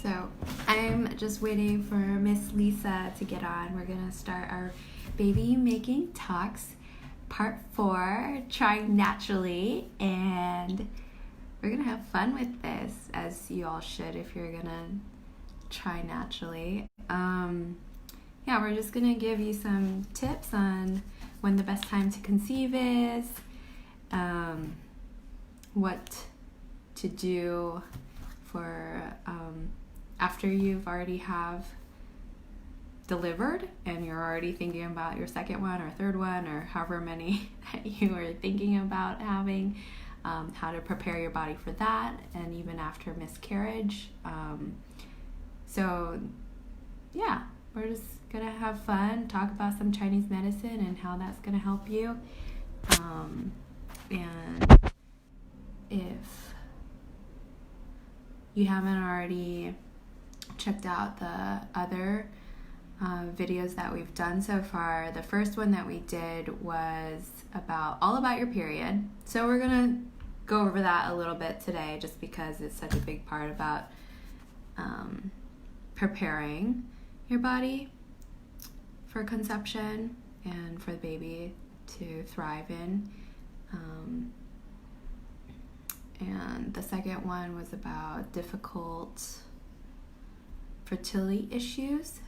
So I'm just waiting for Miss Lisa to get on. We're gonna start our baby making talks, part 4, trying naturally, and we're gonna have fun with this, as you all should if you're gonna try naturally. Yeah, we're just gonna give you some tips on when the best time to conceive is, what to do for after you've already have delivered and you're already thinking about your second one or third one or however many that you are thinking about having, how to prepare your body for that, and even after miscarriage. So yeah, we're just gonna have fun, talk about some Chinese medicine and how that's gonna help you. And if you haven't already checked out the other videos that we've done so far, the first one that we did was all about your period. So we're gonna go over that a little bit today, just because it's such a big part about preparing your body for conception and for the baby to thrive in. And the second one was about difficult fertility issues.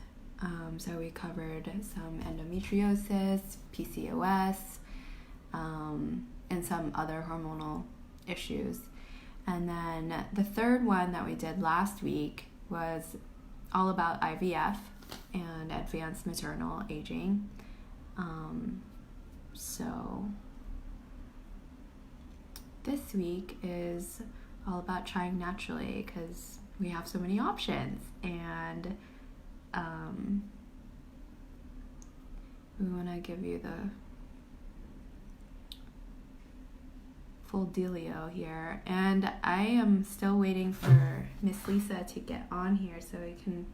So we covered some endometriosis, PCOS, and some other hormonal issues. And then the third one that we did last week was all about IVF and advanced maternal aging. So this week is all about trying naturally, because we have so many options, and we want to give you the full dealio here. And I am still waiting for Miss Lisa to get on here so we can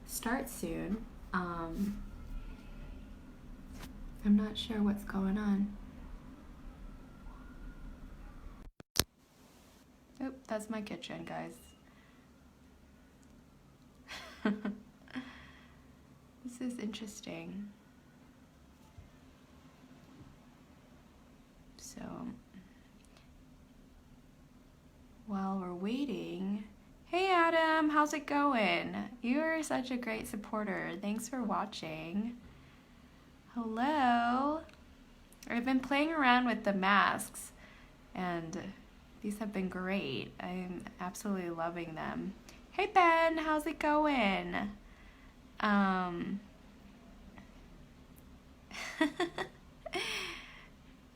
start soon. I'm not sure what's going on. Oh, that's my kitchen, guys. This is interesting. So, while we're waiting, hey Adam, how's it going? You are such a great supporter. Thanks for watching. Hello. I've been playing around with the masks, and these have been great. I'm absolutely loving them. Hey Ben, how's it going? I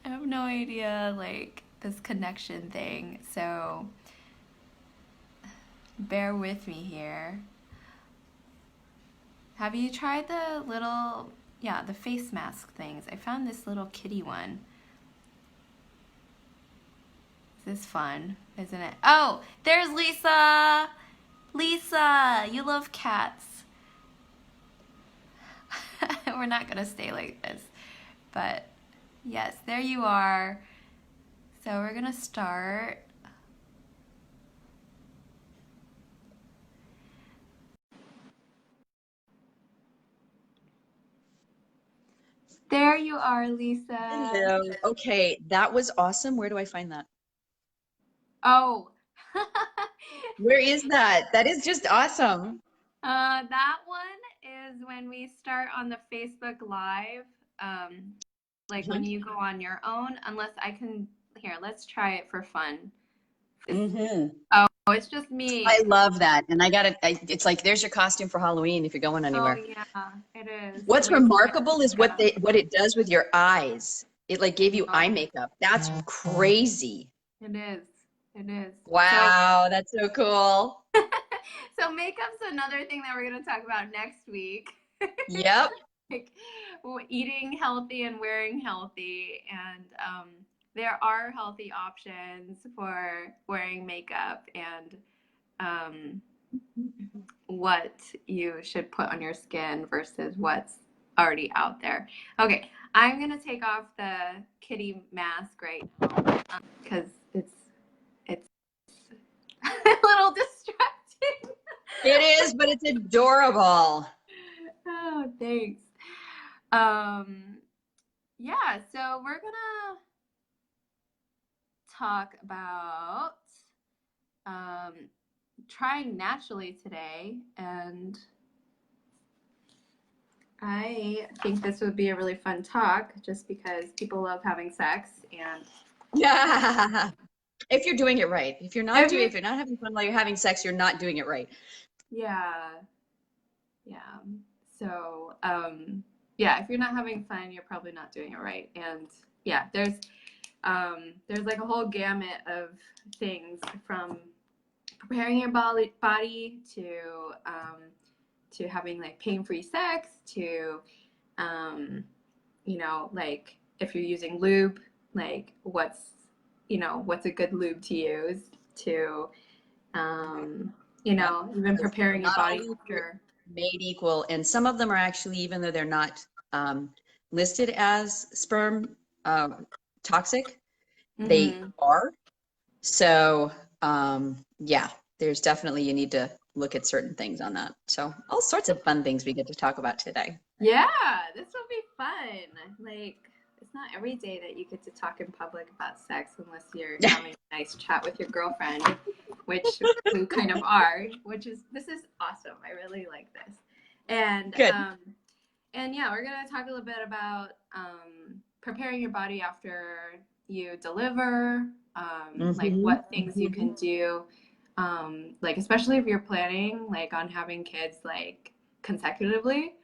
have no idea, like, this connection thing, so bear with me here. Have you tried the little, the face mask things? I found this little kitty one. This is fun, isn't it? Oh, there's Lisa! Lisa, you love cats. We're not gonna stay like this, but yes, there you are. So we're gonna start. There you are, Lisa. Hello. Okay, that was awesome. Where do I find that? Oh. Where is that? That is just awesome. That one is when we start on the Facebook Live. Like when you go on your own, unless I can, here, let's try it for fun. Oh, it's just me. I love that. And it's like, there's your costume for Halloween if you're going anywhere. Oh yeah, it is. What's remarkable is what it does with your eyes. It like gave you eye makeup. That's crazy. It is. It is. Wow, that's so cool. So makeup's another thing that we're going to talk about next week. Yep. Like eating healthy and wearing healthy, and there are healthy options for wearing makeup, and what you should put on your skin versus what's already out there. Okay, I'm going to take off the kitty mask right now because it's a little distracting. It is, but it's adorable. Oh, thanks. Um, yeah, so we're gonna talk about um, trying naturally today, and I think this would be a really fun talk just because people love having sex and Yeah. If you're doing it right. If you're not if you, having fun while you're having sex, you're not doing it right. yeah, yeah. So, yeah, if you're not having fun, you're probably not doing it right. And yeah, there's like a whole gamut of things from preparing your body to having like pain-free sex to like if you're using lube, like what's a good lube to use to Yep. even Because preparing your not all body lubes are after. made equal, and some of them are actually, even though they're not listed as sperm toxic, they Mm-hmm. are. So yeah, there's definitely, you need to look at certain things on that. So all sorts of fun things we get to talk about today. Yeah, this will be fun. Like, it's not every day that you get to talk in public about sex unless you're having a nice chat with your girlfriend, which we kind of are, this is awesome. I really like this. And Good. and yeah, we're gonna talk a little bit about preparing your body after you deliver, like Mm-hmm. what things you can do, like especially if you're planning like on having kids like consecutively,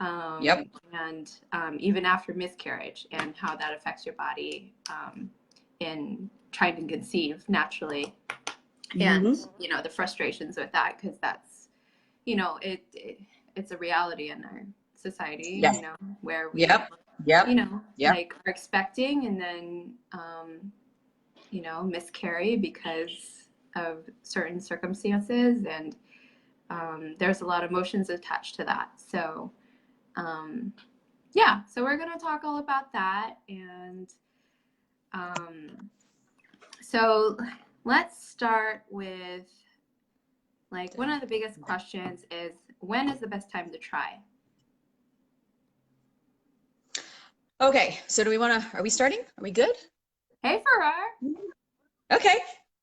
Yep. and even after miscarriage and how that affects your body in trying to conceive naturally, and Mm-hmm. the frustrations with that because that's it's a reality in our society, Yes. where we Yep. Yep. Yep. like are expecting and then miscarry because of certain circumstances, and there's a lot of emotions attached to that. So um, yeah, so we're going to talk all about that. And so let's start with like one of the biggest questions is, when is the best time to try? Okay. So are we starting? Are we good? Hey, Farrar. Okay.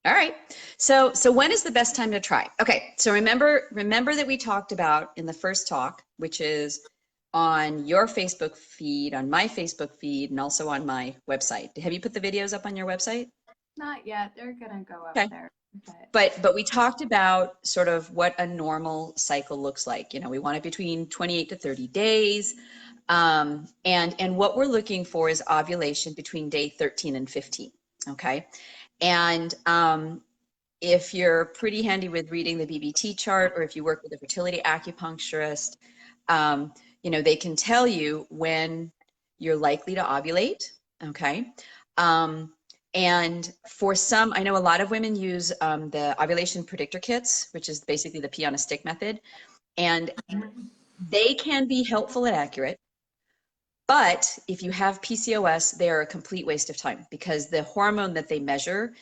All right. So when is the best time to try? Okay. So remember that we talked about in the first talk, which is on your Facebook feed, on my Facebook feed, and also on my website. Have you put the videos up on your website? Not yet. They're going to go up Okay. there. But But we talked about sort of what a normal cycle looks like. We want it between 28 to 30 days. And what we're looking for is ovulation between day 13 and 15. Okay. And if you're pretty handy with reading the BBT chart, or if you work with a fertility acupuncturist, they can tell you when you're likely to ovulate. Okay. And for some, I know a lot of women use the ovulation predictor kits, which is basically the pee on a stick method, and they can be helpful and accurate. But if you have PCOS, they are a complete waste of time because the hormone that they measure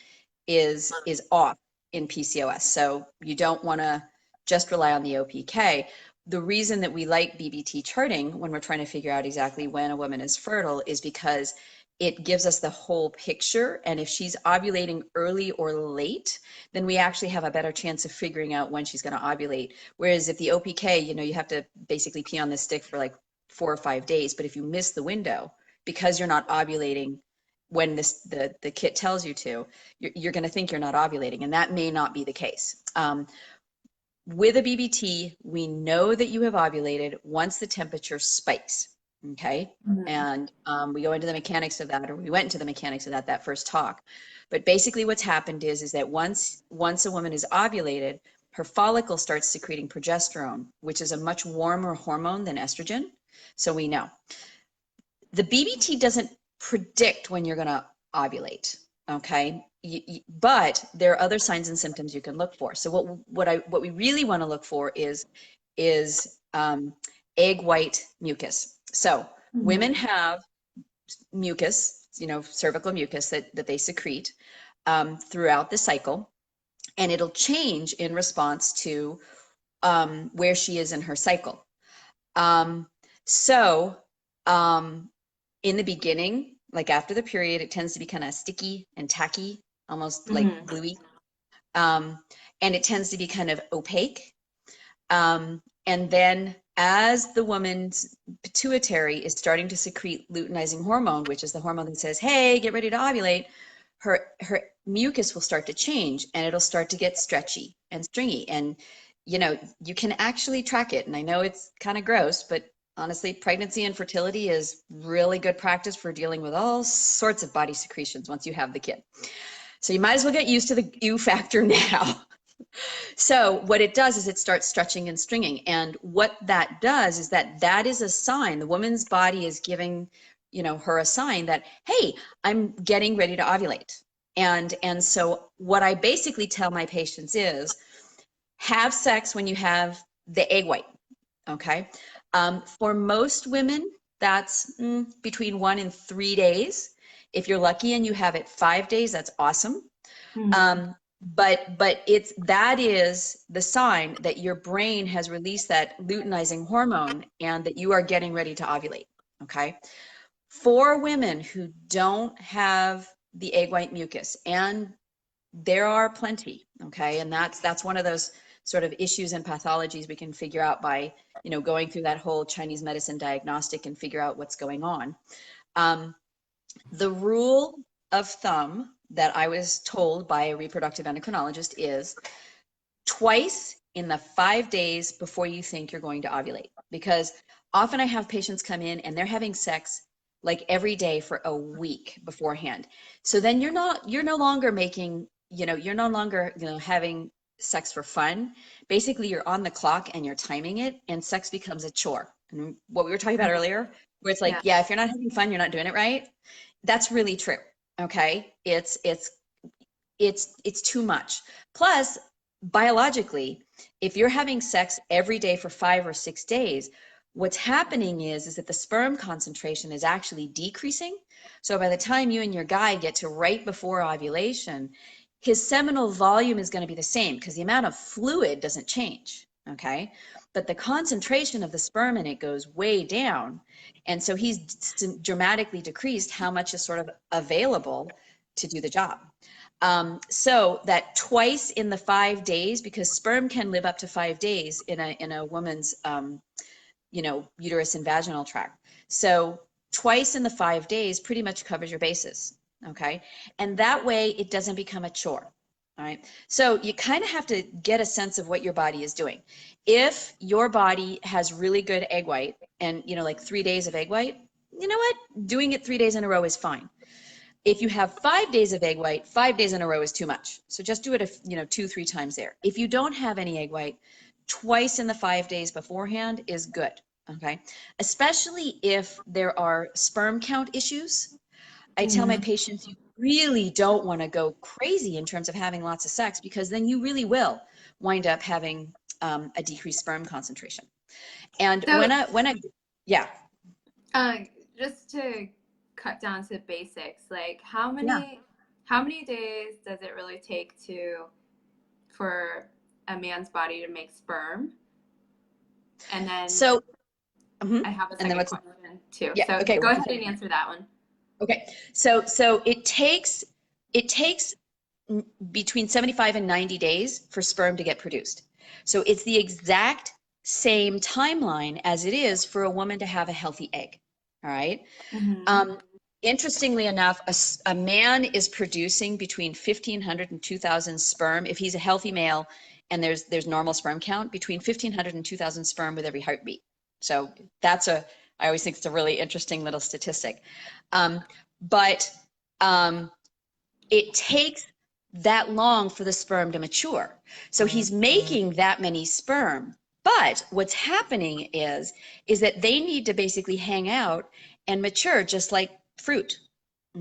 is off in PCOS. So you don't want to just rely on the OPK. The reason that we like BBT charting when we're trying to figure out exactly when a woman is fertile is because it gives us the whole picture. And if she's ovulating early or late, then we actually have a better chance of figuring out when she's going to ovulate. Whereas if the OPK, you have to basically pee on the stick for like 4 or 5 days. But if you miss the window because you're not ovulating when the kit tells you to, you're going to think you're not ovulating, and that may not be the case. With a BBT, we know that you have ovulated once the temperature spikes, okay? And we go into the mechanics of that, or we went into the mechanics of that first talk. But basically what's happened is that once a woman is ovulated, her follicle starts secreting progesterone, which is a much warmer hormone than estrogen. So we know. The BBT doesn't predict when you're going to ovulate, okay? But there are other signs and symptoms you can look for. So what we really want to look for is egg white mucus. So women have mucus, cervical mucus that they secrete throughout the cycle, and it'll change in response to where she is in her cycle. Um, so in the beginning, like after the period, it tends to be kind of sticky and tacky, almost like gluey. And it tends to be kind of opaque. And then as the woman's pituitary is starting to secrete luteinizing hormone, which is the hormone that says, hey, get ready to ovulate, her mucus will start to change and it'll start to get stretchy and stringy. And, you know, you can actually track it. And I know it's kind of gross, but honestly, pregnancy and fertility is really good practice for dealing with all sorts of body secretions once you have the kid. So you might as well get used to the U factor now. So what it does is it starts stretching and stringing. And what that does is that is a sign. The woman's body is giving, you know, her a sign that, hey, I'm getting ready to ovulate. And so what I basically tell my patients is have sex when you have the egg white. Okay. For most women, that's between 1 and 3 days. If you're lucky and you have it 5 days, that's awesome. But that is the sign that your brain has released that luteinizing hormone and that you are getting ready to ovulate. Okay. For women who don't have the egg white mucus, and there are plenty, okay, and that's one of those sort of issues and pathologies we can figure out by, you know, going through that whole Chinese medicine diagnostic and figure out what's going on. The rule of thumb that I was told by a reproductive endocrinologist is twice in the 5 days before you think you're going to ovulate. Because often I have patients come in and they're having sex like every day for a week beforehand. So then you're no longer making, you're no longer, having sex for fun. Basically, you're on the clock and you're timing it, and sex becomes a chore. And what we were talking about earlier, where it's like, yeah, if you're not having fun, you're not doing it right. That's really true. Okay. It's too much. Plus, biologically, if you're having sex every day for 5 or 6 days, what's happening is that the sperm concentration is actually decreasing. So by the time you and your guy get to right before ovulation, his seminal volume is going to be the same because the amount of fluid doesn't change. Okay. But the concentration of the sperm in it goes way down. And so he's dramatically decreased how much is sort of available to do the job. So that twice in the 5 days, because sperm can live up to 5 days in a woman's, uterus and vaginal tract. So twice in the 5 days pretty much covers your bases. Okay. And that way it doesn't become a chore. All right. So you kind of have to get a sense of what your body is doing. If your body has really good egg white and, like 3 days of egg white, you know what? Doing it 3 days in a row is fine. If you have 5 days of egg white, 5 days in a row is too much. So just do it, 2-3 times there. If you don't have any egg white, twice in the 5 days beforehand is good. Okay. Especially if there are sperm count issues. I tell my patients, you really don't want to go crazy in terms of having lots of sex, because then you really will wind up having a decreased sperm concentration. And so, just to cut down to basics, like how many days does it really take for a man's body to make sperm? And then I have a second question too. Yeah, so okay, go ahead and answer that one. Okay, so it takes between 75 and 90 days for sperm to get produced. So it's the exact same timeline as it is for a woman to have a healthy egg. All right. Interestingly enough, a man is producing between 1,500 and 2,000 sperm if he's a healthy male, and there's normal sperm count, between 1,500 and 2,000 sperm with every heartbeat. So I always think it's a really interesting little statistic. But it takes that long for the sperm to mature. So he's making that many sperm. But what's happening is that they need to basically hang out and mature just like fruit.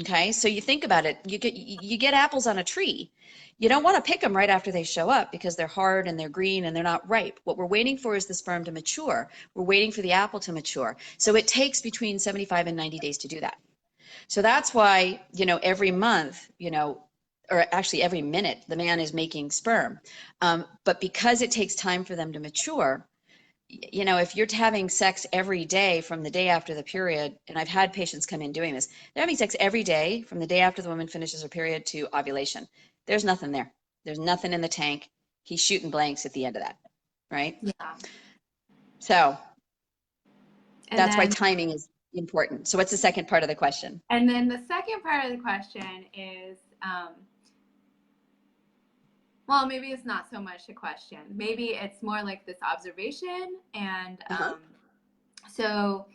Okay, so you think about it, you get apples on a tree. You don't want to pick them right after they show up because they're hard and they're green and they're not ripe. What we're waiting for is the sperm to mature. We're waiting for the apple to mature. So it takes between 75 and 90 days to do that. So that's why, every month, or actually every minute, the man is making sperm. But because it takes time for them to mature, you know, if you're having sex every day from the day after the period, and I've had patients come in doing this, they're having sex every day from the day after the woman finishes her period to ovulation. There's nothing there. There's nothing in the tank. He's shooting blanks at the end of that, right? Yeah. So And that's why then, timing is important. So what's the second part of the question? and then the second part of the question is, well, maybe it's not so much a question. Maybe it's more like this observation. And so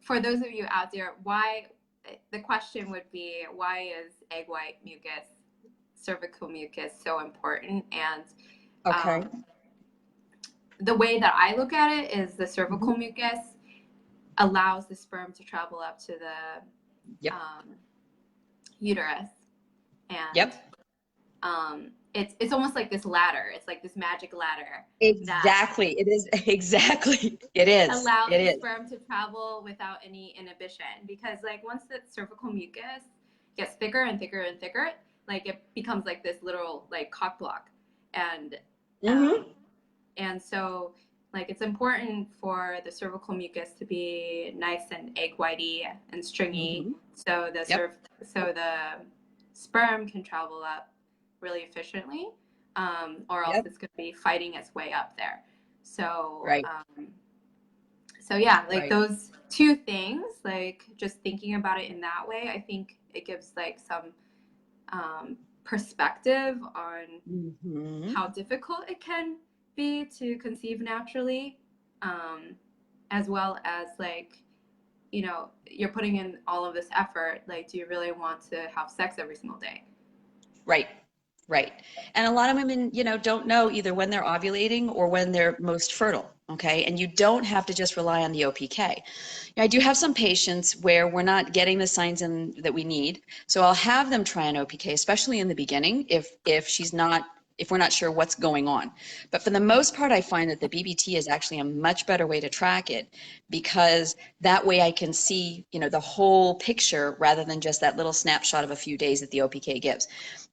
for those of you out there, why the question would be, why is egg white mucus, cervical mucus so important? And Okay. the way that I look at it is the cervical mucus allows the sperm to travel up to the uterus. And it's almost like this ladder. It's like this magic ladder. Exactly. It is. Exactly. It is. Allows It the is. sperm to travel without any inhibition. Because like once the cervical mucus gets thicker and thicker and thicker, like it becomes like this literal like cock block. And and so like it's important for the cervical mucus to be nice and egg whitey and stringy, so the so the sperm can travel up really efficiently, or else it's going to be fighting its way up there. So so yeah, like those two things, like just thinking about it in that way, I think it gives like some perspective on how difficult it can be to conceive naturally, as well as like, you know, you're putting in all of this effort, like do you really want to have sex every single day? Right. Right. And a lot of women, you know, don't know either when they're ovulating or when they're most fertile. Okay. And you don't have to just rely on the OPK. I do have some patients where we're not getting the signs in that we need. So I'll have them try an OPK, especially in the beginning, if we're not sure what's going on. But for the most part, I find that the BBT is actually a much better way to track it, because that way I can see, you know, the whole picture rather than just that little snapshot of a few days that the OPK gives.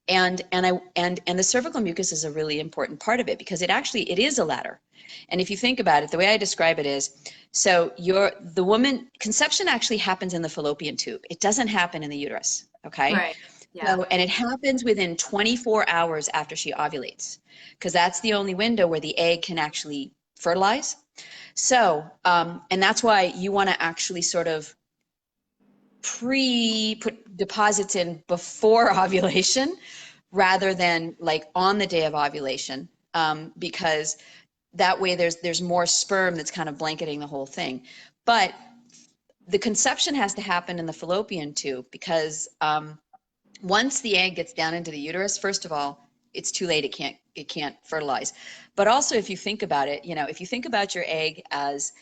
And the cervical mucus is a really important part of it, because it is a ladder. And if you think about it, the way I describe it is, so the woman, conception actually happens in the fallopian tube. It doesn't happen in the uterus. Okay. Right. Yeah. So, and it happens within 24 hours after she ovulates, because that's the only window where the egg can actually fertilize. So, and that's why you want to actually sort of put deposits in before ovulation rather than like on the day of ovulation, because that way there's more sperm that's kind of blanketing the whole thing. But the conception has to happen in the fallopian tube, because once the egg gets down into the uterus, first of all, it's too late. It can't fertilize. But also, if you think about it, you know, if you think about your egg as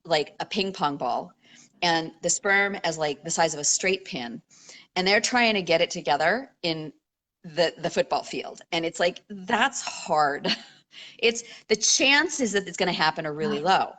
like a ping pong ball, and the sperm as like the size of a straight pin, and they're trying to get it together in the football field, and it's like, that's hard. It's the chances that it's going to happen are really low.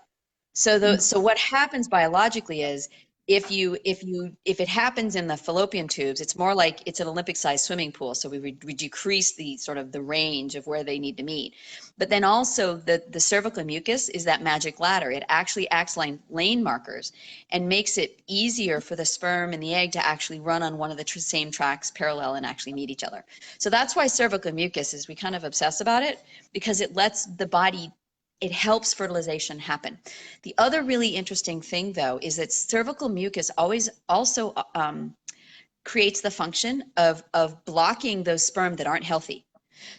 So what happens biologically is, if it happens in the fallopian tubes, it's more like it's an Olympic-sized swimming pool. So we decrease the sort of the range of where they need to meet. But then also the cervical mucus is that magic ladder. It actually acts like lane markers and makes it easier for the sperm and the egg to actually run on one of the same tracks parallel and actually meet each other. So that's why cervical mucus is, we kind of obsess about it, because it lets the body, it helps fertilization happen. The other really interesting thing, though, is that cervical mucus always also creates the function of blocking those sperm that aren't healthy.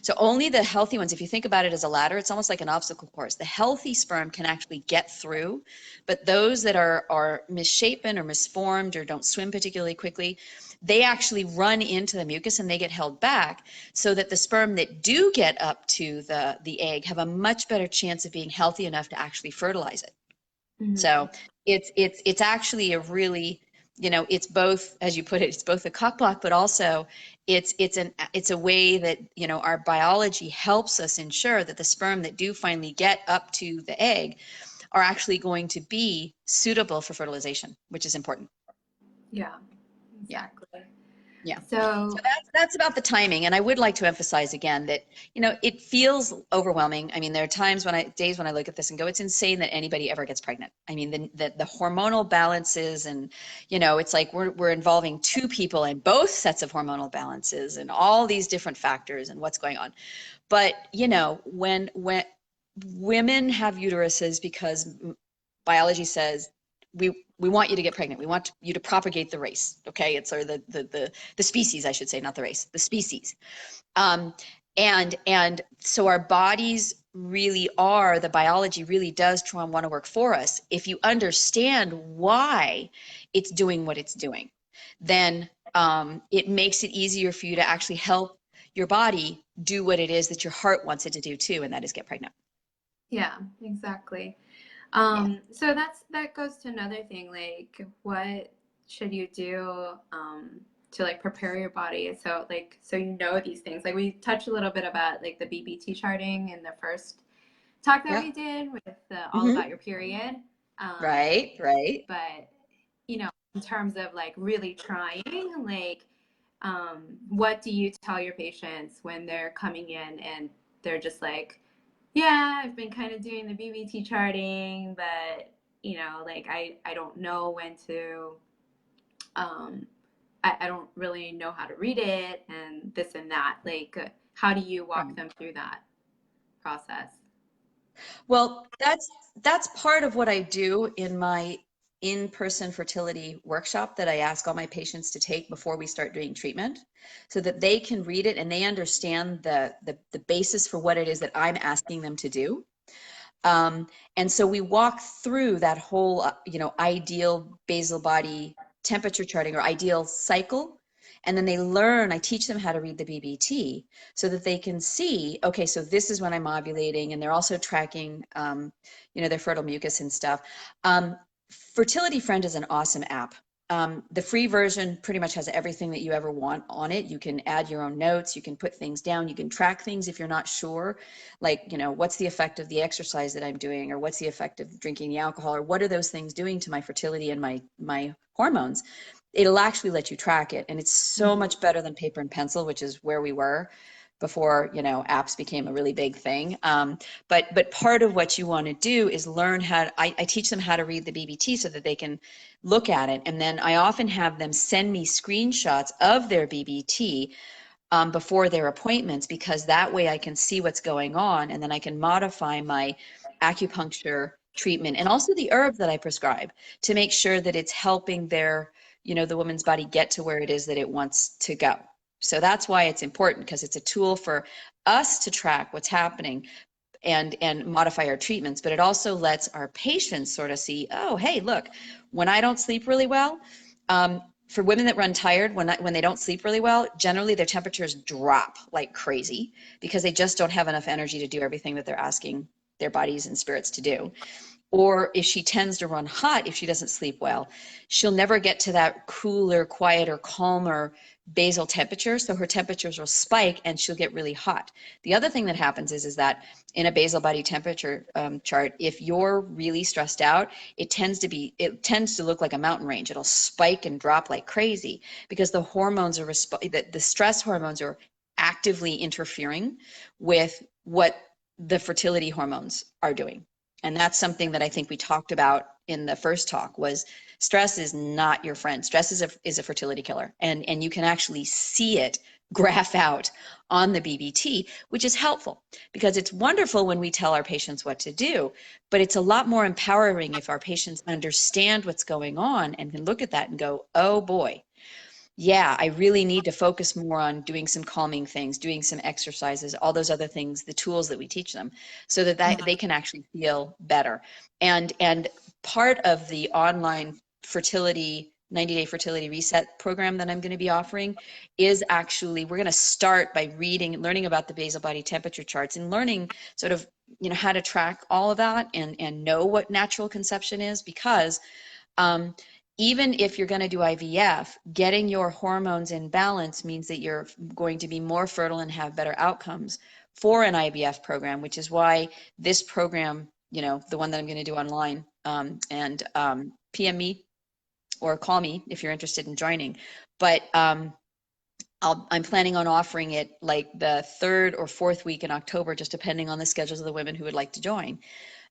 So only the healthy ones, if you think about it as a ladder, it's almost like an obstacle course. The healthy sperm can actually get through, but those that are misshapen or misformed or don't swim particularly quickly, they actually run into the mucus and they get held back, so that the sperm that do get up to the egg have a much better chance of being healthy enough to actually fertilize it. So it's actually a really, you know, it's both, as you put it, it's both a cock block, but also it's a way that, you know, our biology helps us ensure that the sperm that do finally get up to the egg are actually going to be suitable for fertilization, which is important. Yeah, exactly. Yeah. So So that's about the timing. And I would like to emphasize again that, it feels overwhelming. I mean, there are days when I look at this and go, it's insane that anybody ever gets pregnant. I mean, the hormonal balances and, it's like we're involving two people in both sets of hormonal balances and all these different factors and what's going on. But, when women have uteruses because biology says we want you to get pregnant. We want you to propagate the race. Okay, it's or the species, I should say, not the race, the species. Um, and so our bodies really are, the biology really does try and want to work for us. If you understand why it's doing what it's doing, then it makes it easier for you to actually help your body do what it is that your heart wants it to do too, and that is get pregnant. yeah, exactly. Yeah. So that goes to another thing, like what should you do to like prepare your body so you know these things. Like we touched a little bit about like the BBT charting in the first talk that Yeah. we did with all Hmm. about your period. Um, Right. Right. but in terms of like really trying, like what do you tell your patients when they're coming in and they're just like, yeah, I've been kind of doing the BBT charting, but like I don't know when to, um, I don't really know how to read it and this and that. Like, how do you walk Right. them through that process? Well, that's part of what I do in my in-person fertility workshop that I ask all my patients to take before we start doing treatment, so that they can read it and they understand the basis for what it is that I'm asking them to do. Um, and so we walk through that whole, ideal basal body temperature charting or ideal cycle. And then I teach them how to read the BBT so that they can see, okay, so this is when I'm ovulating. And they're also tracking, their fertile mucus and stuff. Fertility Friend is an awesome app. The free version pretty much has everything that you ever want on it. You can add your own notes, you can put things down, you can track things if you're not sure, like, what's the effect of the exercise that I'm doing, or what's the effect of drinking the alcohol, or what are those things doing to my fertility and my hormones. It'll actually let you track it, and it's so Mhm. much better than paper and pencil, which is where we were before apps became a really big thing. But part of what you want to do is learn how to, I teach them how to read the BBT so that they can look at it, and then I often have them send me screenshots of their BBT before their appointments, because that way I can see what's going on, and then I can modify my acupuncture treatment and also the herb that I prescribe to make sure that it's helping the woman's body get to where it is that it wants to go. So that's why it's important, because it's a tool for us to track what's happening and modify our treatments, but it also lets our patients sort of see, oh, hey, look, when I don't sleep really well, for women that run tired, when they don't sleep really well, generally their temperatures drop like crazy because they just don't have enough energy to do everything that they're asking their bodies and spirits to do. Or if she tends to run hot, if she doesn't sleep well, she'll never get to that cooler, quieter, calmer basal temperature. So her temperatures will spike and she'll get really hot. The other thing that happens is that in a basal body temperature chart, if you're really stressed out, it tends to look like a mountain range. It'll spike and drop like crazy because the hormones are the stress hormones are actively interfering with what the fertility hormones are doing. And that's something that I think we talked about in the first talk, was stress is not your friend. Stress is a fertility killer. And you can actually see it graph out on the BBT, which is helpful because it's wonderful when we tell our patients what to do, but it's a lot more empowering if our patients understand what's going on and can look at that and go, oh boy, yeah, I really need to focus more on doing some calming things, doing some exercises, all those other things, the tools that we teach them, so that they can actually feel better. And part of the online fertility 90-day fertility reset program that I'm going to be offering is actually, we're going to start by learning about the basal body temperature charts and learning sort of, how to track all of that and know what natural conception is, because um, even if you're going to do IVF, getting your hormones in balance means that you're going to be more fertile and have better outcomes for an IVF program, which is why this program, the one that I'm going to do online, and PM me or call me if you're interested in joining. But I'm planning on offering it like the 3rd or 4th week in October, just depending on the schedules of the women who would like to join.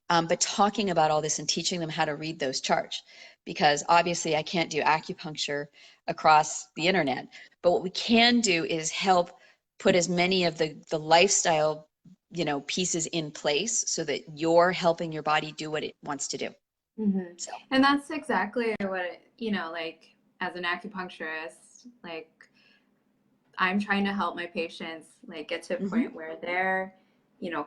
But talking about all this and teaching them how to read those charts, because obviously I can't do acupuncture across the internet, but what we can do is help put as many of the lifestyle, pieces in place so that you're helping your body do what it wants to do. Mm-hmm. So, And that's exactly what, like as an acupuncturist, like I'm trying to help my patients like get to a mm-hmm. point where they're,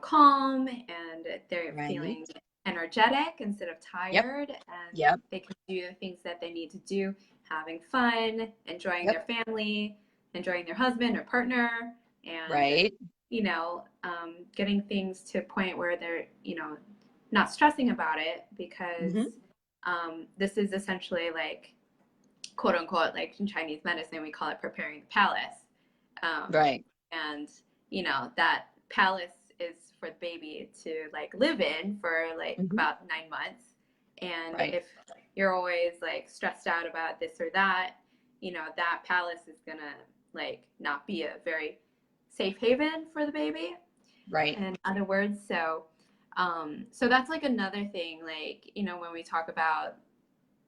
calm and they're Right. feeling energetic instead of Yep. tired, and Yep. they can do the things that they need to do, having fun, enjoying their Yep. family, enjoying their husband or partner, and, Right. getting things to a point where they're, not stressing about it, because Mm-hmm. this is essentially like, quote unquote, like in Chinese medicine, we call it preparing the palace. Right. And, that palace is for the baby to like live in for like Mm-hmm. about 9 months. And Right. if you're always like stressed out about this or that, that palace is gonna like not be a very safe haven for the baby, Right. in other words. So that's like another thing, like, when we talk about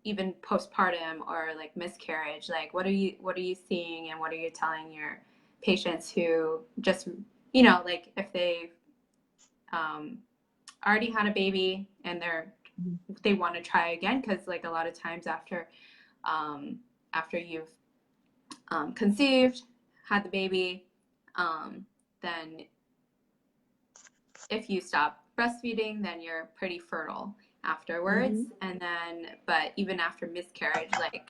even postpartum or like miscarriage, like what are you seeing, and what are you telling your patients who just, like if they've um, already had a baby and they want to try again, because like a lot of times after you've conceived, had the baby, then if you stop breastfeeding, then you're pretty fertile afterwards. Mm-hmm. And then, but even after miscarriage, like,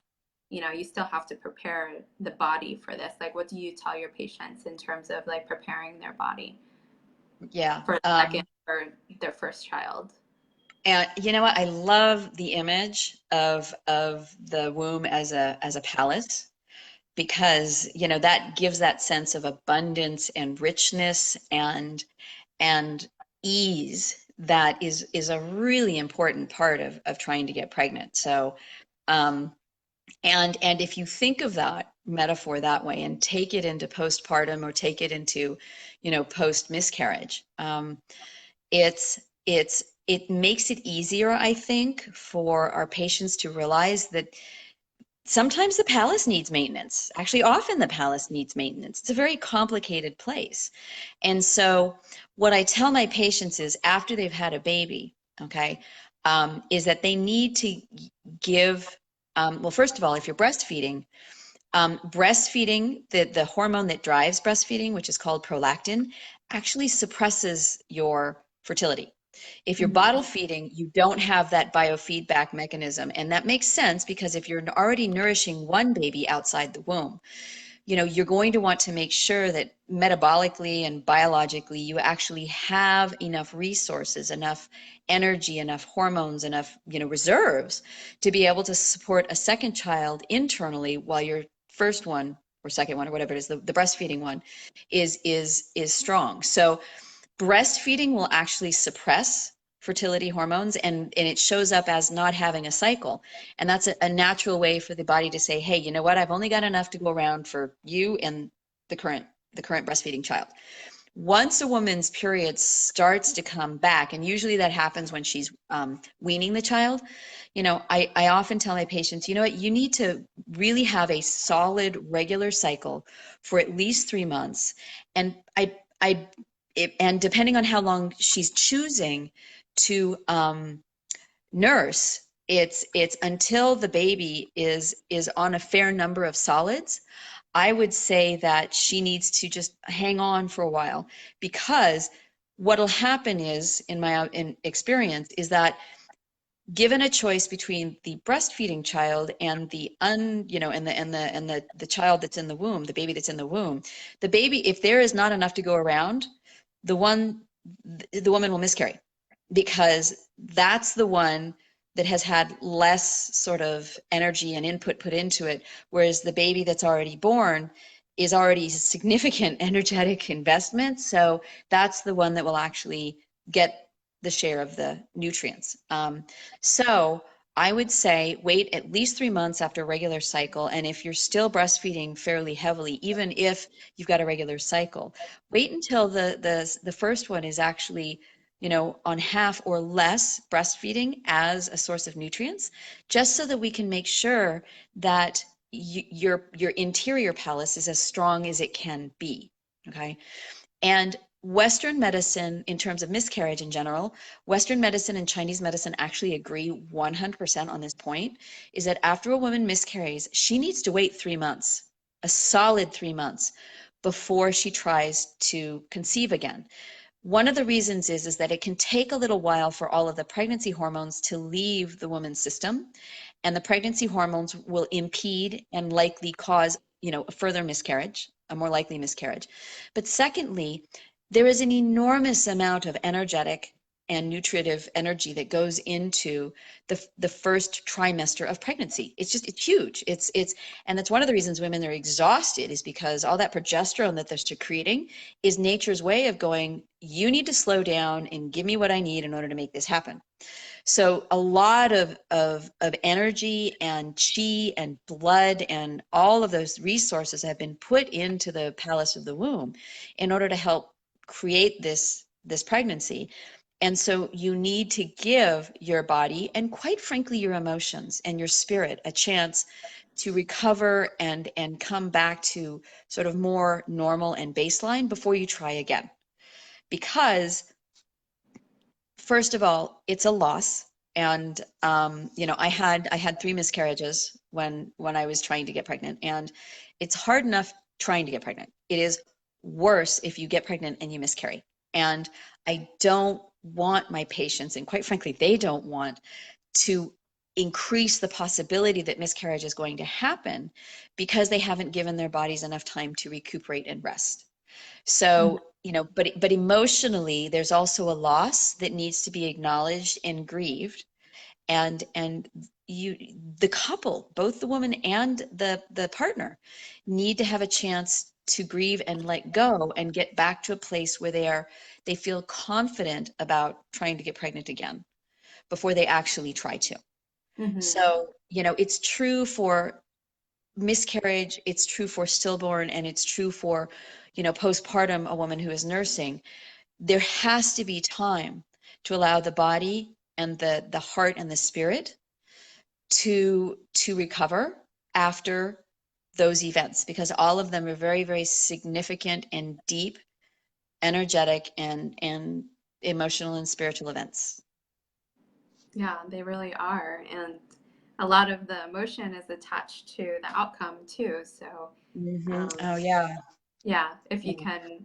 you still have to prepare the body for this. Like, what do you tell your patients in terms of like preparing their body Yeah. for second or their first child? And you know what? I love the image of the womb as a palace, because that gives that sense of abundance and richness and ease that is a really important part of trying to get pregnant. So um, and if you think of that metaphor that way and take it into postpartum or take it into post miscarriage, it makes it easier, I think, for our patients to realize that sometimes the palace needs maintenance. Actually, often the palace needs maintenance. It's a very complicated place. And so what I tell my patients is after they've had a baby, okay, is that they need to give, well, first of all, if you're breastfeeding, breastfeeding, the hormone that drives breastfeeding, which is called prolactin, actually suppresses your fertility. If you're Mm-hmm. bottle feeding, you don't have that biofeedback mechanism. And that makes sense because if you're already nourishing one baby outside the womb, you're going to want to make sure that metabolically and biologically you actually have enough resources, enough energy, enough hormones, enough, reserves to be able to support a second child internally while your first one or second one or whatever it is, the breastfeeding one is strong. So breastfeeding will actually suppress fertility hormones, and it shows up as not having a cycle. And that's a natural way for the body to say, hey, you know what, I've only got enough to go around for you and the current breastfeeding child. Once a woman's period starts to come back, and usually that happens when she's weaning the child, I often tell my patients, you know what, you need to really have a solid regular cycle for at least 3 months. And and depending on how long she's choosing to nurse, it's until the baby is on a fair number of solids. I would say that she needs to just hang on for a while, because what'll happen is, in my experience, is that given a choice between the breastfeeding child and the the child that's in the womb, the baby that's in the womb, the baby, if there is not enough to go around, the woman will miscarry, because that's the one that has had less sort of energy and input put into it, whereas the baby that's already born is already significant energetic investment. So that's the one that will actually get the share of the nutrients. So I would say wait at least 3 months after a regular cycle. And if you're still breastfeeding fairly heavily, even if you've got a regular cycle, wait until the first one is actually, on half or less breastfeeding as a source of nutrients, just so that we can make sure that your interior palace is as strong as it can be. Okay. And Western medicine, in terms of miscarriage in general, Western medicine and Chinese medicine actually agree 100% on this point, is that after a woman miscarries, she needs to wait 3 months, a solid 3 months, before she tries to conceive again. One of the reasons is that it can take a little while for all of the pregnancy hormones to leave the woman's system, and the pregnancy hormones will impede and likely cause, a further miscarriage, a more likely miscarriage. But secondly, there is an enormous amount of energetic and nutritive energy that goes into the first trimester of pregnancy. It's huge. And that's one of the reasons women are exhausted, is because all that progesterone that they're secreting is nature's way of going, you need to slow down and give me what I need in order to make this happen. So a lot of energy and chi and blood and all of those resources have been put into the palace of the womb in order to help create this pregnancy. And so you need to give your body, and quite frankly your emotions and your spirit, a chance to recover and come back to sort of more normal and baseline before you try again. Because first of all, it's a loss. And I had 3 miscarriages when I was trying to get pregnant, and it's hard enough trying to get pregnant. It is worse if you get pregnant and you miscarry. And I don't want my patients, and quite frankly, they don't want to increase the possibility that miscarriage is going to happen because they haven't given their bodies enough time to recuperate and rest. So, but emotionally, there's also a loss that needs to be acknowledged and grieved. And the couple, both the woman and the partner, need to have a chance to grieve and let go and get back to a place where they feel confident about trying to get pregnant again before they actually try to. Mm-hmm. So, it's true for miscarriage, it's true for stillborn, and it's true for, postpartum, a woman who is nursing. There has to be time to allow the body and the heart and the spirit to recover after those events, because all of them are very, very significant and deep, energetic and emotional and spiritual events. Yeah, they really are. And a lot of the emotion is attached to the outcome too. So, Oh yeah. yeah, if you can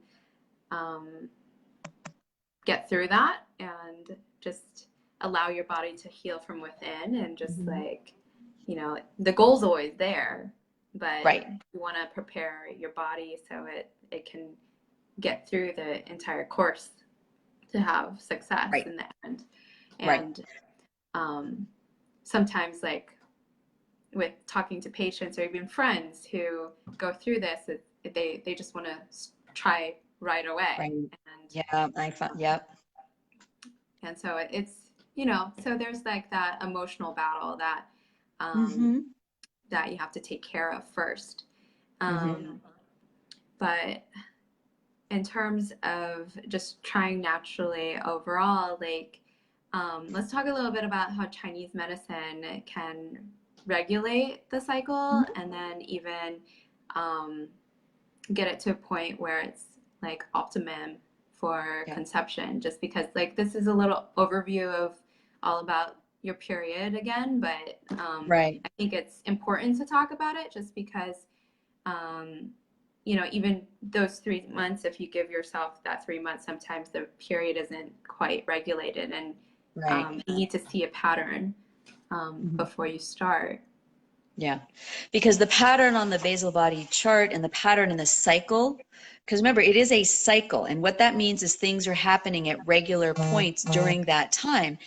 get through that and just allow your body to heal from within, and just the goal's always there, but Right. you want to prepare your body so it can get through the entire course to have success Right. in the end. Right. And sometimes, like with talking to patients or even friends who go through this, they just want to try right away. Right. And Yeah, I found, yep. and so it's so there's like that emotional battle that that you have to take care of first. But in terms of just trying naturally overall, like let's talk a little bit about how Chinese medicine can regulate the cycle and then even get it to a point where it's like optimum for conception, just because like this is a little overview of all about your period again, but Right. I think it's important to talk about it just because even those 3 months, if you give yourself that 3 months, sometimes the period isn't quite regulated, and you need to see a pattern before you start. Yeah, because the pattern on the basal body chart and the pattern in the cycle, because remember, it is a cycle. And what that means is things are happening at regular points during that time.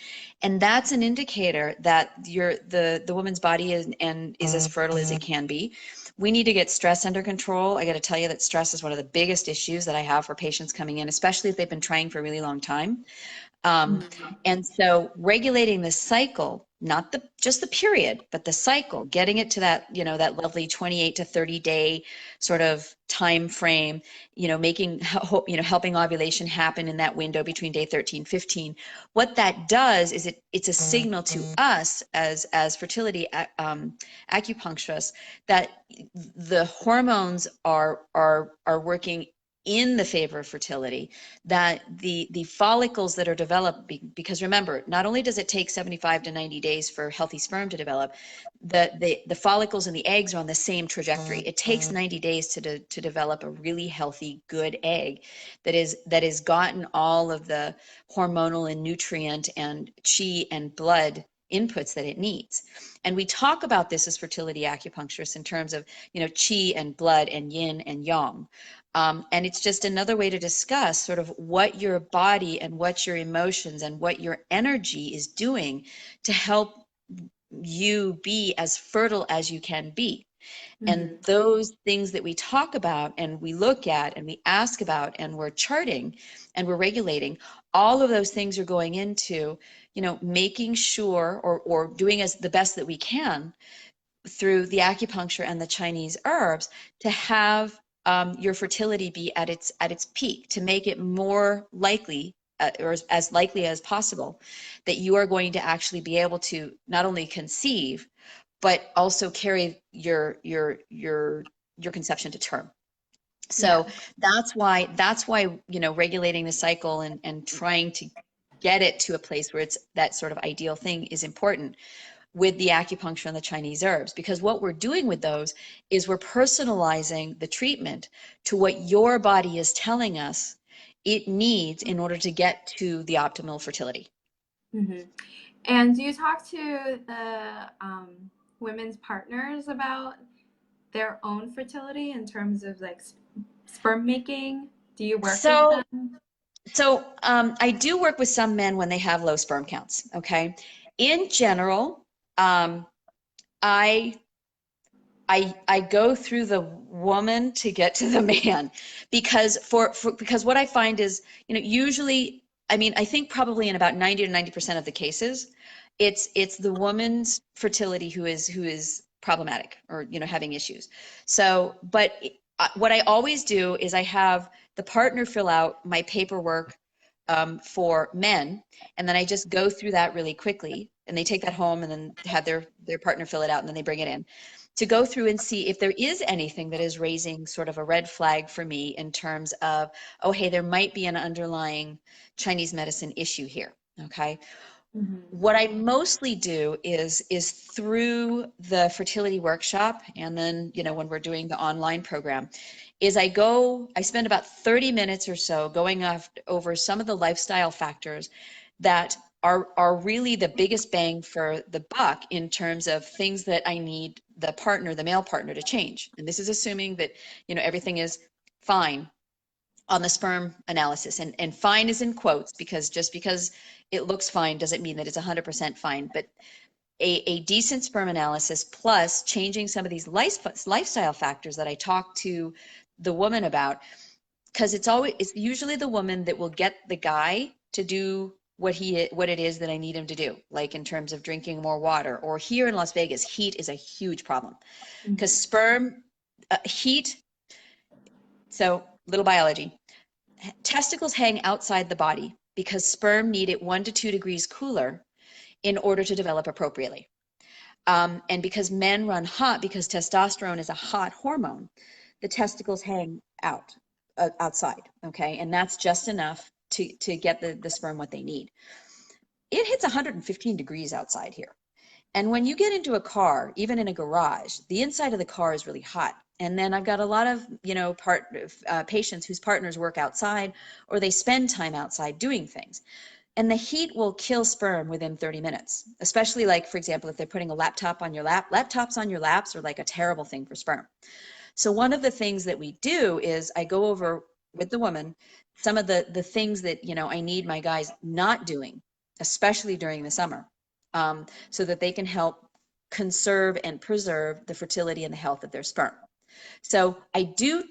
And that's an indicator that the woman's body is as fertile as it can be. We need to get stress under control. I got to tell you that stress is one of the biggest issues that I have for patients coming in, especially if they've been trying for a really long time. And so regulating the cycle not just the period, but the cycle, getting it to that, that lovely 28 to 30 day sort of time frame, helping ovulation happen in that window between day 13, 15. What that does is it's a signal to us as fertility acupuncturists that the hormones are working in the favor of fertility, that the follicles that are developed, because remember, not only does it take 75 to 90 days for healthy sperm to develop, the follicles and the eggs are on the same trajectory. It takes 90 days to develop a really healthy, good egg that is gotten all of the hormonal and nutrient and chi and blood inputs that it needs. And we talk about this as fertility acupuncturists in terms of, chi and blood and yin and yang. And it's just another way to discuss sort of what your body and what your emotions and what your energy is doing to help you be as fertile as you can be. And those things that we talk about and we look at and we ask about and we're charting and we're regulating, all of those things are going into, making sure or doing as the best that we can through the acupuncture and the Chinese herbs to have your fertility be at its peak, to make it more likely or as likely as possible that you are going to actually be able to not only conceive but also carry your conception to term. So that's why regulating the cycle and trying to get it to a place where it's that sort of ideal thing is important with the acupuncture and the Chinese herbs, because what we're doing with those is we're personalizing the treatment to what your body is telling us it needs in order to get to the optimal fertility. And do you talk to the women's partners about their own fertility in terms of like sperm making? Do you work with them? So I do work with some men when they have low sperm counts. Okay. In general, I go through the woman to get to the man, because because what I find is, usually, I mean, I think probably in about 90 to 90% of the cases, it's the woman's fertility who is problematic or, having issues. So, but what I always do is I have the partner fill out my paperwork for men, and then I just go through that really quickly, and they take that home and then have their partner fill it out, and then they bring it in to go through and see if there is anything that is raising sort of a red flag for me in terms of, oh, hey, there might be an underlying Chinese medicine issue here. Okay. What I mostly do is through the fertility workshop, and then, when we're doing the online program, is I spend about 30 minutes or so going over some of the lifestyle factors that are really the biggest bang for the buck in terms of things that I need the male partner to change. And this is assuming that, everything is fine on the sperm analysis, and fine is in quotes, because just because it looks fine doesn't mean that it's 100% fine, but a decent sperm analysis plus changing some of these lifestyle factors that I talk to the woman about, because it's usually the woman that will get the guy to do what it is that I need him to do, like in terms of drinking more water, or here in Las Vegas, heat is a huge problem because sperm heat. So little biology, testicles hang outside the body because sperm need it 1 to 2 degrees cooler in order to develop appropriately. And because men run hot, because testosterone is a hot hormone, the testicles hang outside, okay? And that's just enough to get the sperm what they need. It hits 115 degrees outside here. And when you get into a car, even in a garage, the inside of the car is really hot. And then I've got a lot of, patients whose partners work outside or they spend time outside doing things. And the heat will kill sperm within 30 minutes, especially like, for example, if they're putting a laptop on your lap. Laptops on your laps are like a terrible thing for sperm. So one of the things that we do is I go over with the woman some of the things that, I need my guys not doing, especially during the summer, so that they can help conserve and preserve the fertility and the health of their sperm. So I do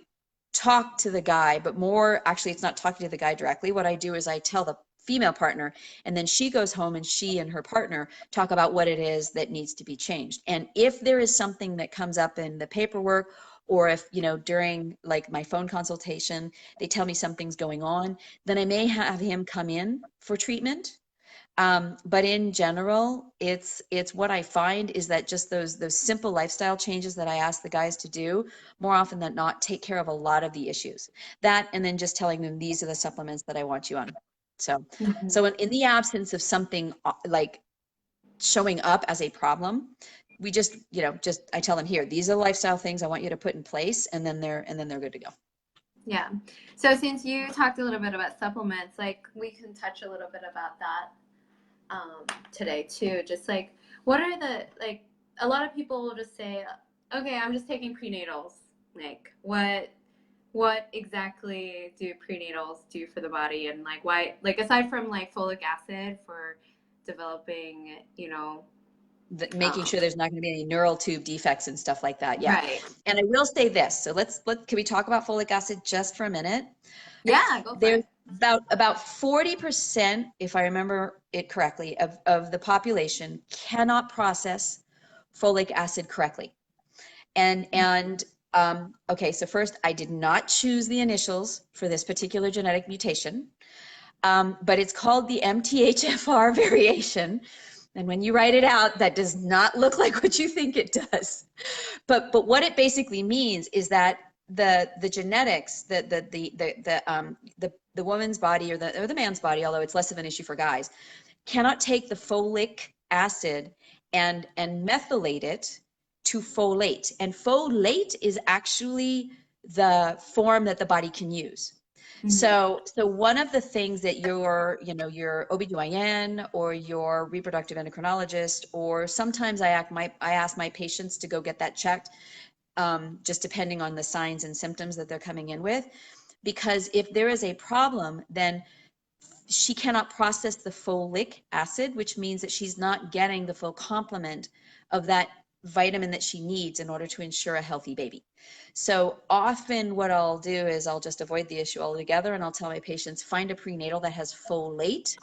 talk to the guy, but more actually, it's not talking to the guy directly. What I do is I tell the female partner, and then she goes home and she and her partner talk about what it is that needs to be changed. And if there is something that comes up in the paperwork, or if, you know, during like my phone consultation, they tell me something's going on, then I may have him come in for treatment. But in general, it's what I find is that just those simple lifestyle changes that I ask the guys to do, more often than not, take care of a lot of the issues. That, and then just telling them these are the supplements that I want you on. So, Mhm. so in the absence of something like showing up as a problem, we just, you know, just I tell them, here, these are the lifestyle things I want you to put in place, and then they're good to go. Yeah. So since you talked a little bit about supplements, like we can touch a little bit about that today too. Just like, what are the, like, a lot of people will just say, okay, I'm just taking prenatals. Like, what exactly do prenatals do for the body, and like why, like aside from like folic acid for developing, you know, Making sure there's not going to be any neural tube defects and stuff like that. Yeah. right. And I will say this. So can we talk about folic acid just for a minute? Yeah, go for There's it. about 40%, if I remember it correctly, of the population cannot process folic acid correctly. And okay, so first, I did not choose the initials for this particular genetic mutation, but it's called the MTHFR variation. And when you write it out, that does not look like what you think it does. But what it basically means is that the genetics, the woman's body or the man's body, although it's less of an issue for guys, cannot take the folic acid and methylate it to folate. And folate is actually the form that the body can use. Mm-hmm. So one of the things that your OBGYN or your reproductive endocrinologist, or sometimes I ask my patients to go get that checked, just depending on the signs and symptoms that they're coming in with. Because if there is a problem, then she cannot process the folic acid, which means that she's not getting the full complement of that vitamin that she needs in order to ensure a healthy baby. So often what I'll do is I'll just avoid the issue altogether, and I'll tell my patients, find a prenatal that has folate,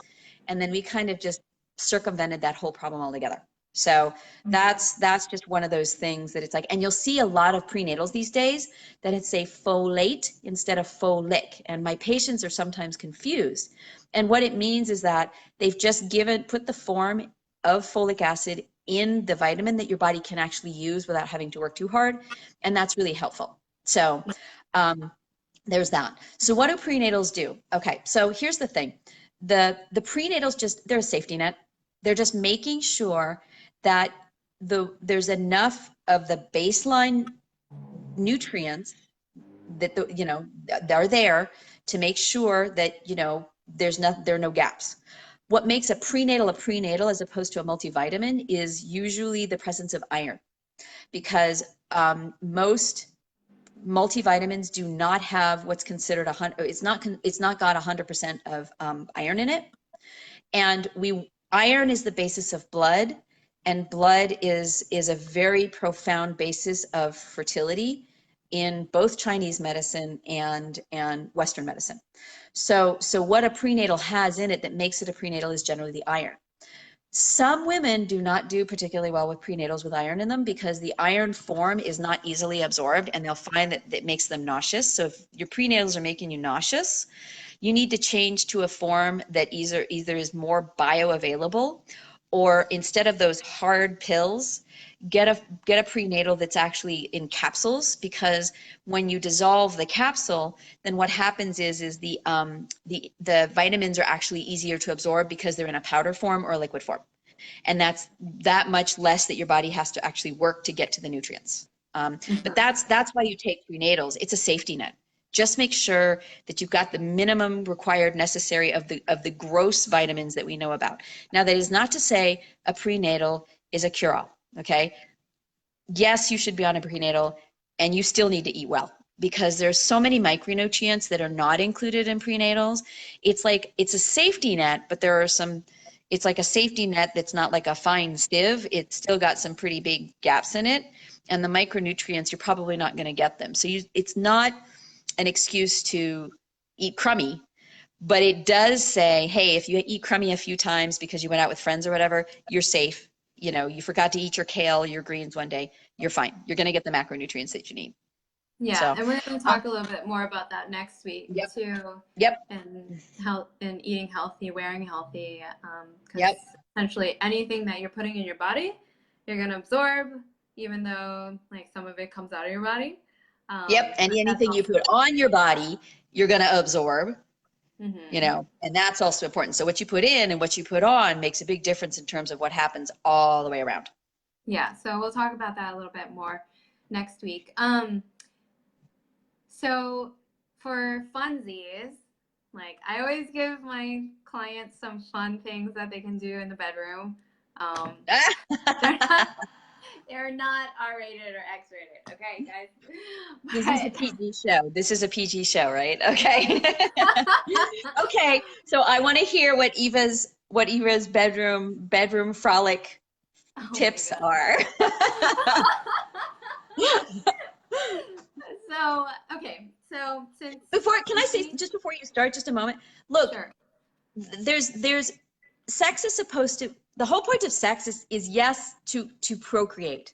and then we kind of just circumvented that whole problem altogether. So that's just one of those things that it's like, and you'll see a lot of prenatals these days that it say folate instead of folic, and my patients are sometimes confused. And what it means is that they've just put the form of folic acid in the vitamin that your body can actually use without having to work too hard. And that's really helpful. So there's that. So what do prenatals do? Okay, so here's the thing. The prenatals, they're a safety net. They're just making sure that there's enough of the baseline nutrients that are there to make sure that there are no gaps. What makes a prenatal as opposed to a multivitamin is usually the presence of iron, because most multivitamins do not have what's considered it's not got 100% of iron in it. And iron is the basis of blood, and blood is a very profound basis of fertility in both Chinese medicine and Western medicine. So what a prenatal has in it that makes it a prenatal is generally the iron. Some women do not do particularly well with prenatals with iron in them because the iron form is not easily absorbed, and they'll find that it makes them nauseous. So if your prenatals are making you nauseous, you need to change to a form that either is more bioavailable, or instead of those hard pills, get a prenatal that's actually in capsules, because when you dissolve the capsule, then what happens is the vitamins are actually easier to absorb because they're in a powder form or a liquid form. And that's that much less that your body has to actually work to get to the nutrients. But that's why you take prenatals. It's a safety net. Just make sure that you've got the minimum required necessary of the gross vitamins that we know about. Now, that is not to say a prenatal is a cure-all, okay? Yes, you should be on a prenatal, and you still need to eat well, because there's so many micronutrients that are not included in prenatals. It's a safety net, but it's like a safety net that's not like a fine sieve. It's still got some pretty big gaps in it, and the micronutrients, you're probably not going to get them. So it's not an excuse to eat crummy, But it does say, hey, if you eat crummy a few times because you went out with friends or whatever, you're safe. You know, you forgot to eat your kale, your greens one day, you're fine. You're going to get the macronutrients that you need. Yeah, So, and we're going to talk a little bit more about that next week yep, too, yep, and health and eating healthy, wearing healthy, because yep, essentially anything that you're putting in your body, you're going to absorb, even though like some of it comes out of your body. yep. And But that's anything you also put on your body, you're going to absorb, you mm-hmm. know, and that's also important. So what you put in and what you put on makes a big difference in terms of what happens all the way around. Yeah, so we'll talk about that a little bit more next week. So for funsies, like I always give my clients some fun things that they can do in the bedroom. They're not they're not R-rated or X-rated, okay, guys? This is a PG show. This is a PG show, right? Okay. Okay. So I want to hear what Eva's bedroom frolic Oh my tips god. are. So, okay. So since Can I say just before you start, just a moment? Look, sure. there's sex is supposed to, the whole point of sex is yes, to procreate.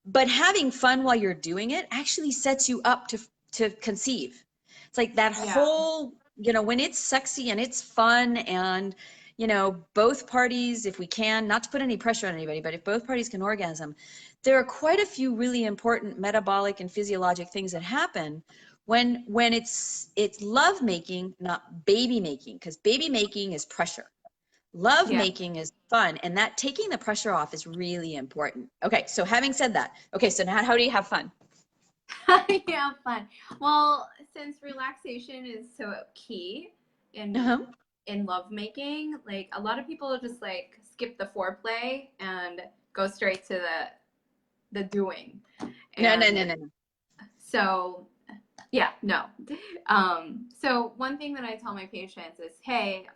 But having fun while you're doing it actually sets you up to conceive. It's like that Yeah. whole, you know, when it's sexy and it's fun and, you know, both parties, if we can, not to put any pressure on anybody, but if both parties can orgasm, there are quite a few really important metabolic and physiologic things that happen when it's love making, not baby making, because baby making is pressure. Love Yeah. making is fun, and that taking the pressure off is really important. Okay, so having said that, okay, so now how do you have fun? Yeah, fun. Well, since relaxation is so key in Uh-huh. in lovemaking, like a lot of people just like skip the foreplay and go straight to the doing. No, no, And no, no, no. so yeah, no. So one thing that I tell my patients is, hey,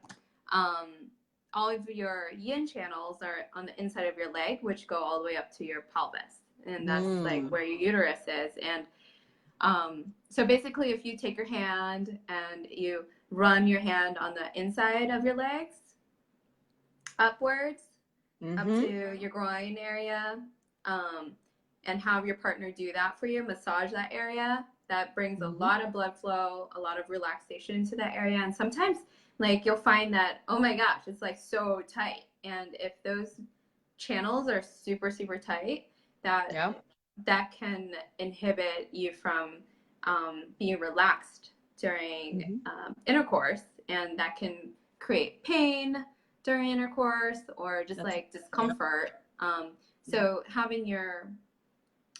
um, all of your yin channels are on the inside of your leg, which go all the way up to your pelvis. And that's like Mm. where your uterus is. And so basically, if you take your hand and you run your hand on the inside of your legs, upwards, up Mm-hmm. to your groin area, um, and have your partner do that for you, massage that area. That brings a Mm-hmm. lot of blood flow, a lot of relaxation into that area. And sometimes, like, you'll find that, oh my gosh, it's like so tight. And if those channels are super, super tight, that Yeah. that can inhibit you from being relaxed during Mm-hmm. intercourse, and that can create pain during intercourse or just That's like yeah. discomfort. Yeah. So having your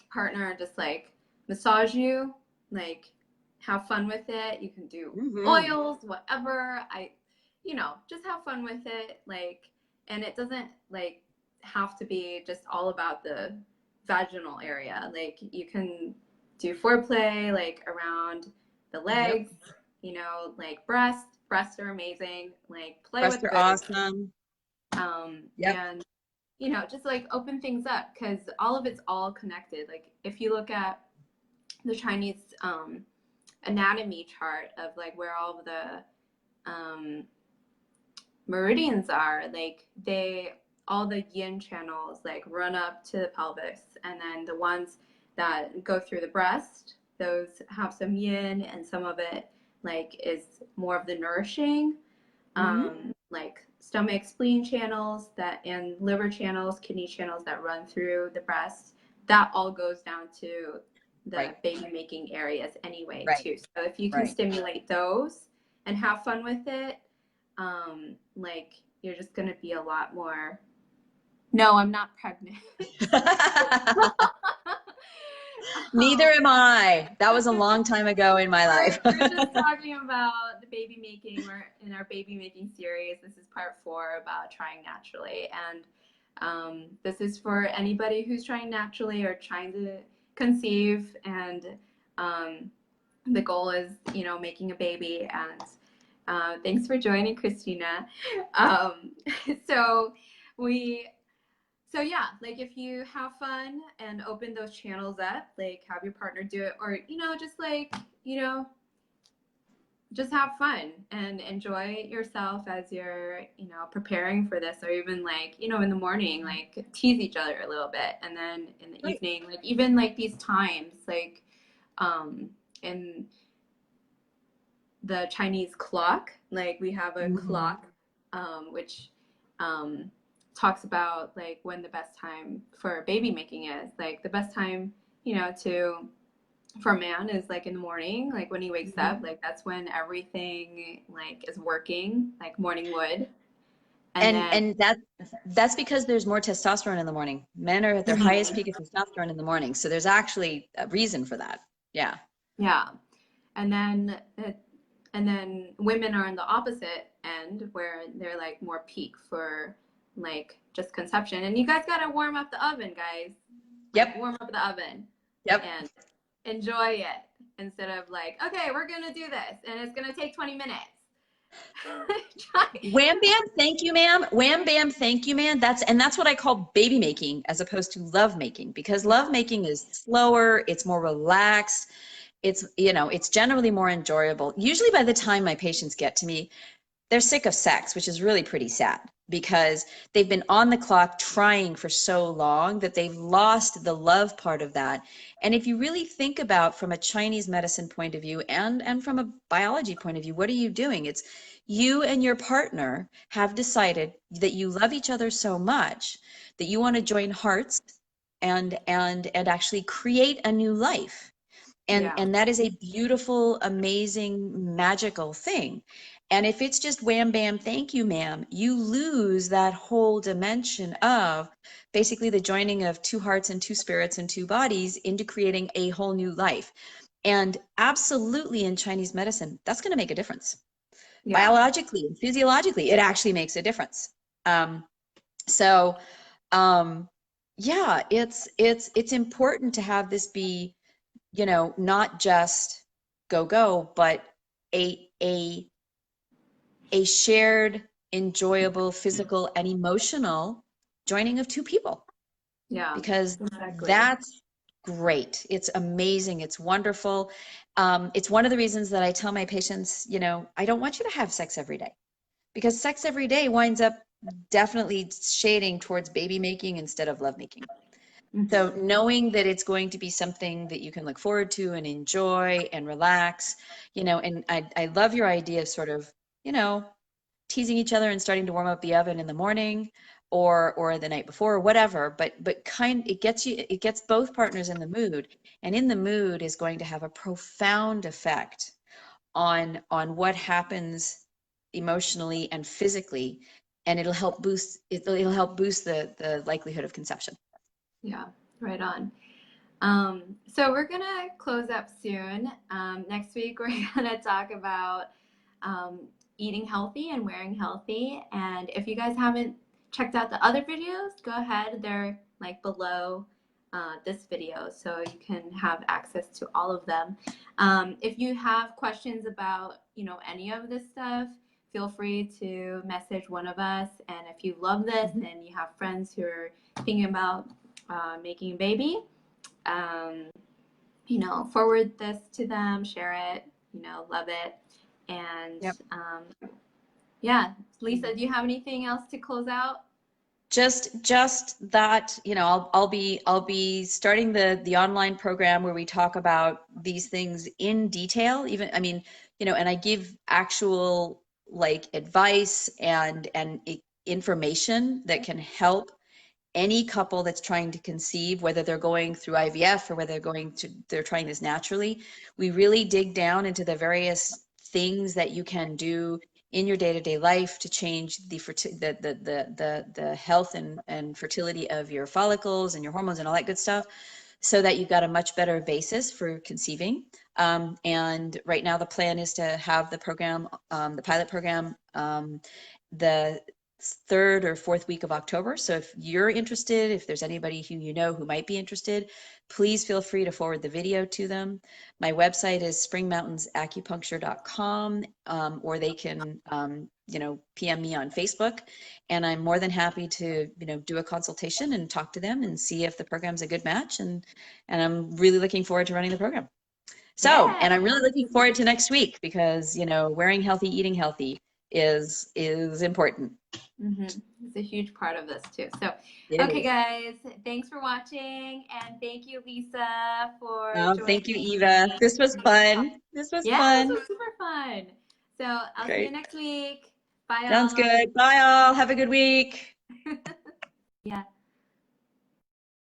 partner just like massage you, like have fun with it. You can do Mm-hmm. oils, whatever. Just have fun with it. Like, and it doesn't like have to be just all about the vaginal area. Like you can do foreplay like around the Yep. legs, like breasts. Breasts are amazing. Like play Breasts with are boobs. awesome. Yep. And just like open things up because all of it's all connected. Like if you look at the Chinese anatomy chart of like where all of the um, meridians are, like all the yin channels like run up to the pelvis, and then the ones that go through the breast, those have some yin, and some of it like is more of the nourishing, Mm-hmm. like stomach, spleen channels that and liver channels, kidney channels that run through the breast. That all goes down to the Right. baby making areas anyway Right. too. So if you can Right. stimulate those and have fun with it, like you're just gonna be a lot more. No, I'm not pregnant. Neither am I. That was a long time ago in my life. We're just talking about the baby making. We're in our baby making series. This is part 4 about trying naturally. And this is for anybody who's trying naturally or trying to conceive. And the goal is, making a baby. And thanks for joining, Christina. Um, so we so yeah, like if you have fun and open those channels up, like have your partner do it, or just like just have fun and enjoy yourself as you're, preparing for this, or even like, in the morning, like tease each other a little bit. And then in the Right. evening, like even like these times, like in the Chinese clock, like we have a Mm-hmm. clock, which talks about like when the best time for baby making is. Like the best time, to for a man is like in the morning, like when he wakes up, like that's when everything like is working, like morning wood. And then And that's because there's more testosterone in the morning. Men are at their highest mhm, peak of testosterone in the morning. So there's actually a reason for that. Yeah. yeah, and then women are on the opposite end where they're like more peak for like just conception. And you guys gotta warm up the oven, guys. Like Yep. warm up the oven Yep. and enjoy it instead of like, okay, we're gonna do this and it's gonna take 20 minutes. Wham bam, thank you, ma'am. Wham bam, thank you, man. That's what I call baby making as opposed to love making, because love Yeah, making is slower, it's more relaxed, it's generally more enjoyable. Usually by the time my patients get to me, they're sick of sex, which is really pretty sad because they've been on the clock trying for so long that they've lost the love part of that. And if you really think about from a Chinese medicine point of view and from a biology point of view, what are you doing? It's you and your partner have decided that you love each other so much that you want to join hearts and actually create a new life. yeah, And that is a beautiful, amazing, magical thing. And if it's just wham bam thank you ma'am, you lose that whole dimension of basically the joining of two hearts and two spirits and two bodies into creating a whole new life. And absolutely in Chinese medicine, that's going to make a difference. yeah, Biologically and physiologically, it actually makes a difference. um, so um, yeah, it's important to have this be, not just go, but a a shared, enjoyable, physical and emotional joining of two people, yeah, because exactly. that's great. It's amazing. It's wonderful. It's one of the reasons that I tell my patients, I don't want you to have sex every day, because sex every day winds up definitely shading towards baby making instead of love making. So Hmm. knowing that it's going to be something that you can look forward to and enjoy and relax, and I love your idea of sort of, you know, teasing each other and starting to warm up the oven in the morning or the night before or whatever, but it gets both partners in the mood, and in the mood is going to have a profound effect on what happens emotionally and physically, and it'll help boost the likelihood of conception. Yeah, right on. So we're gonna close up soon. Next week we're gonna talk about um, eating healthy and wearing healthy. And if you guys haven't checked out the other videos, go ahead. They're like below this video, so you can have access to all of them. If you have questions about any of this stuff, feel free to message one of us. And if you love this Mhm. and you have friends who are thinking about making a baby, um, forward this to them, share it, love it. And Yep. yeah, Lisa, do you have anything else to close out? Just that, I'll be starting the online program where we talk about these things in detail. Even, I mean, and I give actual like advice and information that can help any couple that's trying to conceive, whether they're going through IVF or whether they're trying this naturally. We really dig down into the various things that you can do in your day-to-day life to change the health and fertility of your follicles and your hormones and all that good stuff, so that you've got a much better basis for conceiving. And right now the plan is to have the pilot program, the third or fourth week of October. So if you're interested, if there's anybody who who might be interested, please feel free to forward the video to them. My website is springmountainsacupuncture.com, or they can, PM me on Facebook, and I'm more than happy to, do a consultation and talk to them and see if the program's a good match. And I'm really looking forward to running the program. So, and I'm Yeah. really looking forward to next week because, you know, wearing healthy, eating healthy is important. It's a huge part of this too. So, It okay, is. guys, thanks for watching, and thank you, Lisa, for Thank you, joining Eva. me. This was fun. This was Yeah, this fun. was super fun. So, I'll see you Great. next week. Bye, Sounds all. good. Bye all. Have a good week. Yeah.